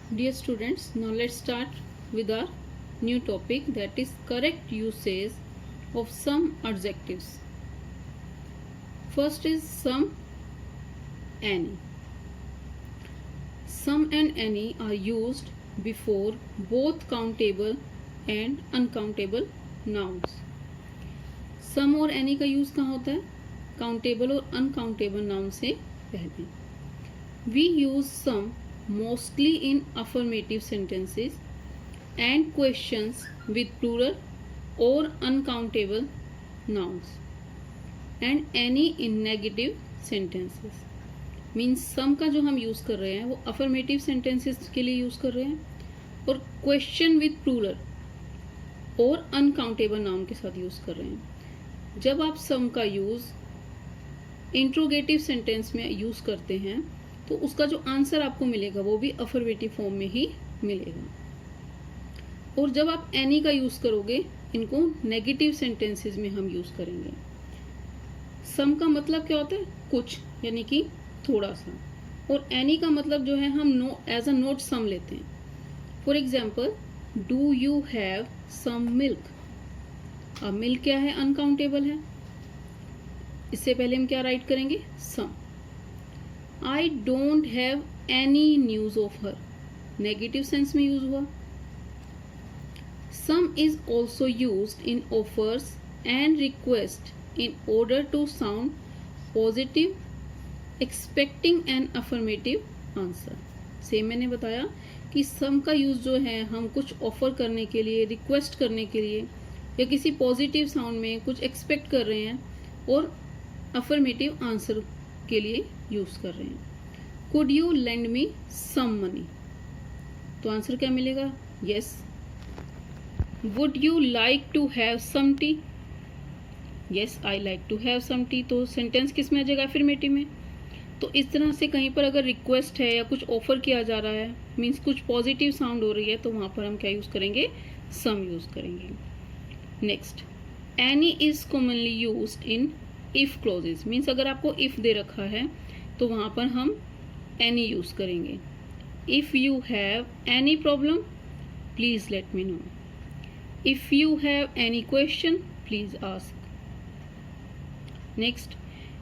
Dear students, now let's start with our new topic, that is correct usage of some adjectives. First is some, any. Some and any are used before both countable and uncountable nouns. सम और any का use कहाँ होता है? Countable और uncountable noun से पहले. We use some mostly in affirmative sentences and questions with plural और uncountable nouns and any in negative sentences. Means some का जो हम यूज कर रहे हैं वो अफर्मेटिव सेंटेंसेस के लिए यूज कर रहे हैं और क्वेश्चन विद प्लूरल और अनकाउंटेबल नाउन के साथ यूज कर रहे हैं. जब आप सम का यूज इंट्रोगेटिव सेंटेंस में यूज करते हैं तो उसका जो आंसर आपको मिलेगा वो भी अफर्मेटिव फॉर्म में ही मिलेगा. और जब आप एनी का यूज करोगे, इनको नेगेटिव सेंटेंसेस में हम यूज करेंगे. सम का मतलब क्या होता है? कुछ, यानी कि थोड़ा सा. और एनी का मतलब जो है हम एज अ नोट सम लेते हैं. For example, do you have some milk. अब मिल्क क्या है? अनकाउंटेबल है. इससे पहले हम क्या राइट करेंगे? Some. I don't have any news of her, negative sense में यूज हुआ. Some is also used in offers and request in order to sound positive, expecting an affirmative answer. Same मैंने बताया कि सम का यूज जो है हम कुछ ऑफर करने के लिए, रिक्वेस्ट करने के लिए या किसी पॉजिटिव साउंड में कुछ एक्सपेक्ट कर रहे हैं और अफर्मेटिव आंसर के लिए यूज कर रहे हैं. Could you lend me some money, तो आंसर क्या मिलेगा? Yes. Would you like to have some tea? Yes, I like to have some tea. तो सेंटेंस किस में आ जाएगा? अफर्मेटिव में. तो इस तरह से कहीं पर अगर रिक्वेस्ट है या कुछ ऑफर किया जा रहा है, मीन्स कुछ पॉजिटिव साउंड हो रही है, तो वहां पर हम क्या यूज करेंगे? सम यूज करेंगे. Next, any is commonly used in if clauses. Means अगर आपको इफ दे रखा है तो वहां पर हम एनी यूज करेंगे. If you have any problem please let me know. If you have any question please ask. Next,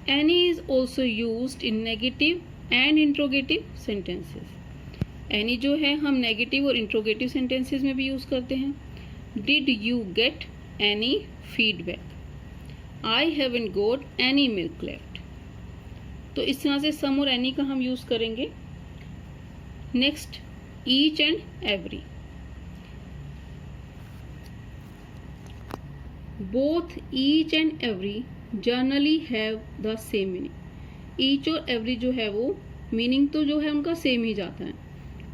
any is also used in negative and interrogative sentences. Any जो है हम नेगेटिव और इंट्रोगेटिव सेंटेंसेस में भी use करते हैं. Did you get any feedback? I haven't got any milk left. तो इस तरह से सम और एनी का हम यूज करेंगे. Next, each and every. Both each and every generally have the same meaning. Each और एवरी जो है वो मीनिंग तो जो है उनका सेम ही जाता है.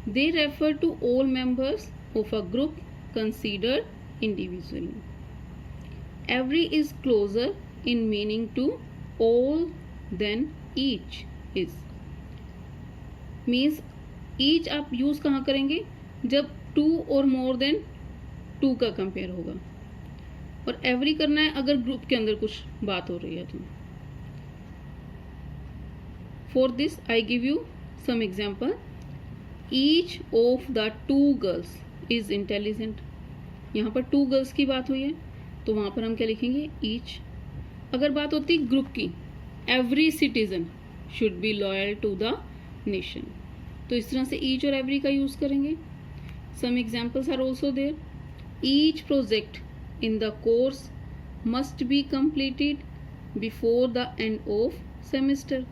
They refer to all members of a group considered individually. Every is closer in meaning to all than each is. Means each आप यूज कहाँ करेंगे? जब टू और मोर देन टू का कंपेयर होगा. और एवरी करना है अगर ग्रुप के अंदर कुछ बात हो रही है तो. For this I give you some example. Each of the two girls is intelligent. यहाँ पर टू गर्ल्स की बात हुई है तो वहां पर हम क्या लिखेंगे? ईच. अगर बात होती ग्रुप की, every citizen should be loyal to the nation, तो इस तरह से ईच और एवरी का यूज करेंगे. Some examples are also there. Each project in the course must be completed before the end of semester.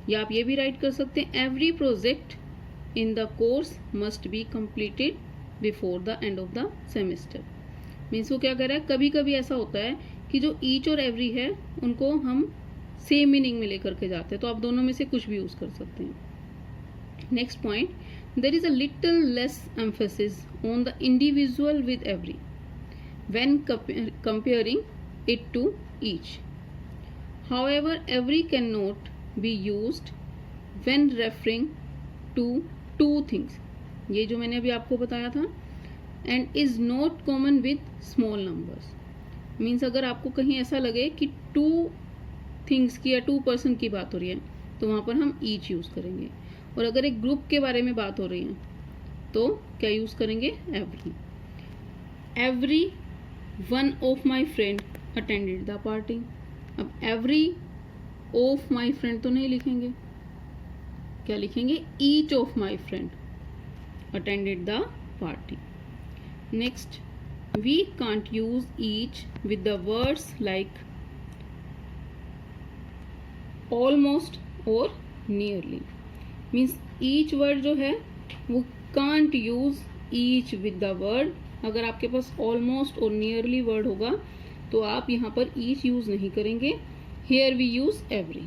या आप ये भी राइट कर सकते हैं, every project in the course must be completed before the end of the semester. Means वो क्या कर रहा है? कभी कभी ऐसा होता है कि जो ईच और एवरी है उनको हम सेम मीनिंग में लेकर के जाते हैं, तो आप दोनों में से कुछ भी यूज कर सकते हैं. Next point, there is a little less emphasis on the individual with every when comparing it to each. However every can not be used when referring to two things. ये जो मैंने अभी आपको बताया था. And is not common with small numbers. Means अगर आपको कहीं ऐसा लगे कि टू थिंग्स की या टू पर्सन की बात हो रही है तो वहां पर हम ईच यूज करेंगे. और अगर एक ग्रुप के बारे में बात हो रही है तो क्या यूज करेंगे? Every. Every one of my friend attended the party. अब एवरी ऑफ माई फ्रेंड तो नहीं लिखेंगे, क्या लिखेंगे? Each of my friend attended the party. Next, we can't use each with the words like almost और nearly. Means each word जो है वो can't use each with the word. अगर आपके पास ऑलमोस्ट और नियरली वर्ड होगा तो आप यहाँ पर ईच यूज नहीं करेंगे। Hair we use every.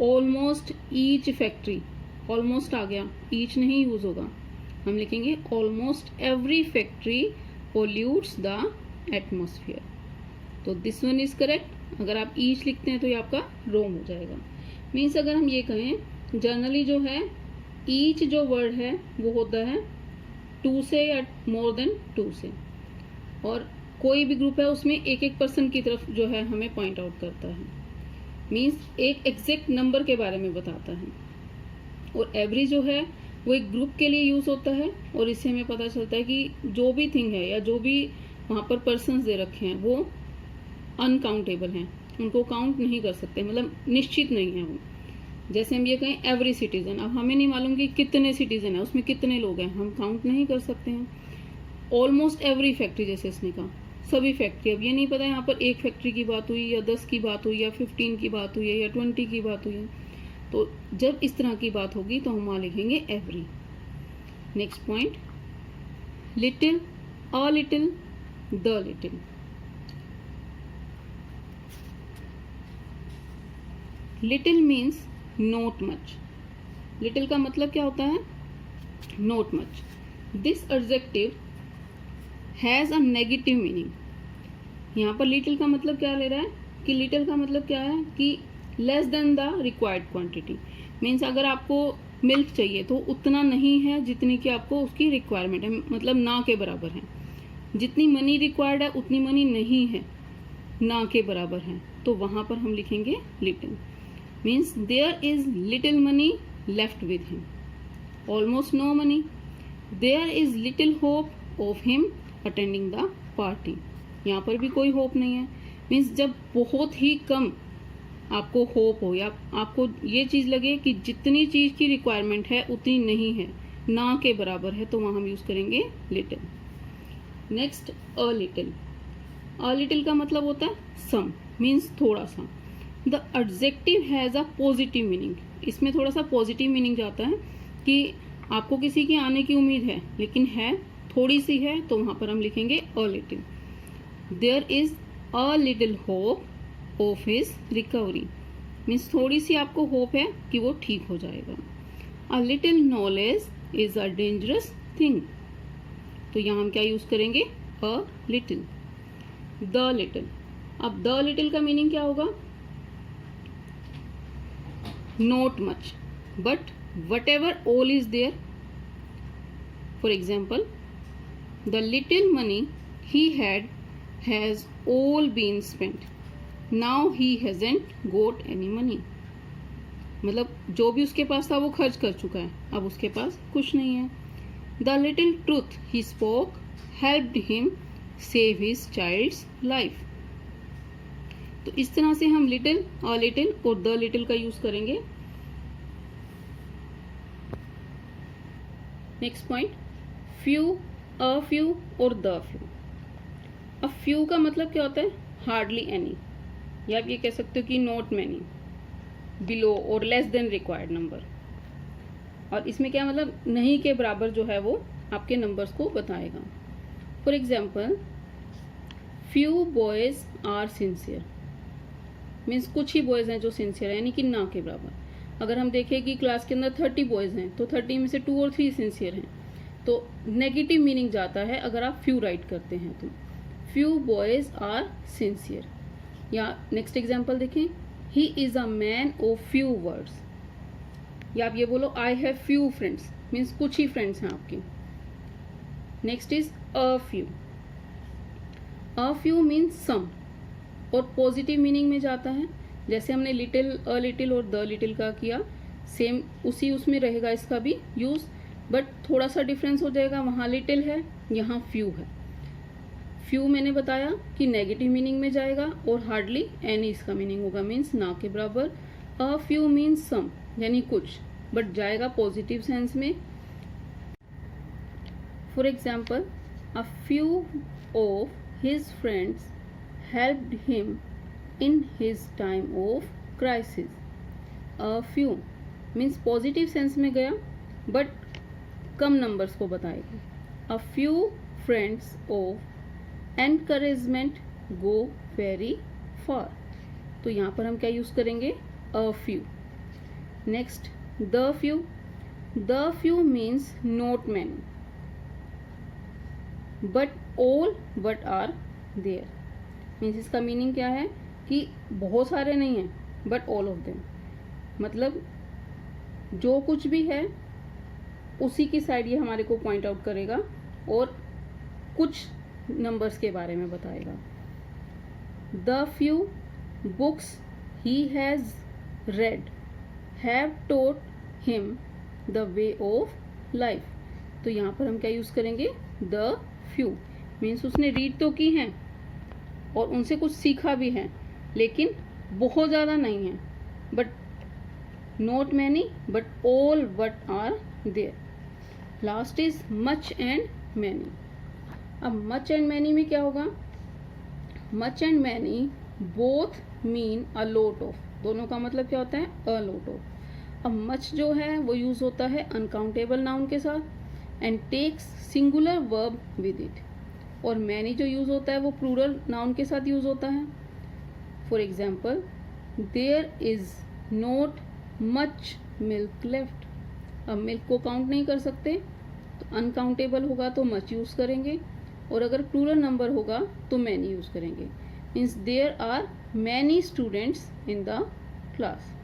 Almost each factory, almost आ गया, ईच नहीं यूज होगा, हम लिखेंगे almost every factory pollutes the atmosphere. तो दिस वन इज करेक्ट। अगर आप ईच लिखते हैं तो ये आपका रॉन्ग हो जाएगा। मीन्स अगर हम ये कहें जनरली जो है ईच जो वर्ड है वो होता है टू से या मोर देन टू से, और कोई भी ग्रुप है उसमें एक एक पर्सन की तरफ जो है हमें पॉइंट आउट करता है। मीन्स एक एग्जैक्ट नंबर के बारे में बताता है। और एवरी जो है वो एक ग्रुप के लिए यूज होता है, और इससे हमें पता चलता है कि जो भी थिंग है या जो भी वहाँ पर पर्सन्स दे रखे हैं वो अनकाउंटेबल हैं, उनको काउंट नहीं कर सकते, मतलब निश्चित नहीं है वो। जैसे हम ये कहें एवरी सिटीजन, अब हमें नहीं मालूम कि कितने सिटीजन है, उसमें कितने लोग हैं, हम काउंट नहीं कर सकते हैं। ऑलमोस्ट एवरी फैक्ट्री, जैसे इसने कहा सभी फैक्ट्री, अब ये नहीं पता यहाँ पर एक फैक्ट्री की बात हुई या 10 की बात हुई या 15 की बात हुई है या 20 की बात हुई है। तो जब इस तरह की बात होगी तो हम वहाँ लिखेंगे every. Next point, little, a little, the little. Little means not much. Little का मतलब क्या होता है? Not much. This adjective has a negative meaning. यहाँ पर लिटिल का मतलब क्या ले रहा है कि लिटिल का मतलब क्या है कि less than the required quantity. Means अगर आपको मिल्क चाहिए तो उतना नहीं है जितनी कि आपको उसकी रिक्वायरमेंट है, मतलब ना के बराबर है। जितनी मनी रिक्वायर्ड है उतनी मनी नहीं है, ना के बराबर है, तो वहां पर हम लिखेंगे little. Means there is little money left with him, almost no money. There is little hope of him attending the party. यहाँ पर भी कोई होप नहीं है। मीन्स जब बहुत ही कम आपको होप हो या आपको ये चीज लगे कि जितनी चीज की रिक्वायरमेंट है उतनी नहीं है, ना के बराबर है, तो वहां हम यूज करेंगे little. Next, a little. A little का मतलब होता है सम, मीन्स थोड़ा सा। The adjective has a positive meaning. इसमें थोड़ा सा पॉजिटिव मीनिंग जाता है कि आपको किसी के आने की उम्मीद है लेकिन है थोड़ी सी है, तो वहां पर हम लिखेंगे a little. There is a little hope of his recovery. Means थोड़ी सी आपको होप है कि वो ठीक हो जाएगा। A little knowledge is a dangerous thing. तो यहाँ हम क्या यूज करेंगे? A little. The little. अब द लिटिल का मीनिंग क्या होगा? Not much, but what ever all is there. For example, the little money he had has all been spent. Now he hasn't got any money. मतलब जो भी उसके पास था वो खर्च कर चुका है, अब उसके पास कुछ नहीं है। The little truth he spoke helped him save his child's life. तो इस तरह से हम लिटिल, अ लिटिल और द लिटिल का यूज करेंगे। Next point, few, a few और द फ्यू। अब फ्यू का मतलब क्या होता है? हार्डली एनी, या आप ये कह सकते हो कि नॉट मैनी, बिलो और लेस देन रिक्वायर्ड नंबर। और इसमें क्या मतलब? नहीं के बराबर जो है वो आपके नंबर्स को बताएगा। For example, few boys are sincere. Means कुछ ही बॉयज हैं जो सिंसियर है, यानी कि ना के बराबर। अगर हम देखें कि क्लास के अंदर 30 बॉयज हैं तो 30 में से 2 और 3 सिंसियर हैं, तो नेगेटिव मीनिंग जाता है अगर आप फ्यू राइट करते हैं तो। Few boys are sincere. या नेक्स्ट एग्जाम्पल देखें, he is a man of few words. या आप ये बोलो I have few friends, means कुछ ही फ्रेंड्स हैं आपके। Next is a few. A few means some, और पॉजिटिव मीनिंग में जाता है। जैसे हमने लिटिल, अ लिटिल और द लिटिल का किया, सेम उसी उसमें रहेगा इसका भी यूज। बट थोड़ा सा डिफरेंस हो जाएगा, वहाँ लिटिल है, यहाँ फ्यू है। फ्यू मैंने बताया कि नेगेटिव मीनिंग में जाएगा और हार्डली एनी इसका मीनिंग होगा, मीन्स ना के बराबर। अ फ्यू मीन्स सम यानी कुछ, बट जाएगा पॉजिटिव सेंस में। For example, a few of his friends helped him in his time of crisis. A few means positive sense में गया बट कम नंबर्स को बताएगा। A few friends of encouragement go very far. तो यहाँ पर हम क्या यूज करेंगे, a few. Next, the few. The few means not many but all but are there. Means इसका मीनिंग क्या है कि बहुत सारे नहीं हैं बट ऑल ऑफ देम, मतलब जो कुछ भी है उसी की साइड ये हमारे को पॉइंट आउट करेगा और कुछ नंबर्स के बारे में बताएगा। The few books he has red have taught him the way of life. तो यहाँ पर हम क्या यूज करेंगे, द फ्यू। मीन्स उसने रीड तो की हैं और उनसे कुछ सीखा भी है, लेकिन बहुत ज़्यादा नहीं है, but not many but all but are there. Last is much and many. अब मच एंड मैनी में क्या होगा, much and many both mean a lot of. दोनों का मतलब क्या होता है, अ लॉट ऑफ। अब मच जो है वो यूज होता है अनकाउंटेबल नाउन के साथ and takes singular verb with it, और मैनी जो यूज होता है वो प्लूरल नाउन के साथ यूज होता है। For example, there is not much milk left. अब मिल्क को काउंट नहीं कर सकते तो अनकाउंटेबल होगा तो मच यूज करेंगे, और अगर प्लूरल नंबर होगा तो मैनी यूज करेंगे। Means there are many students in the class.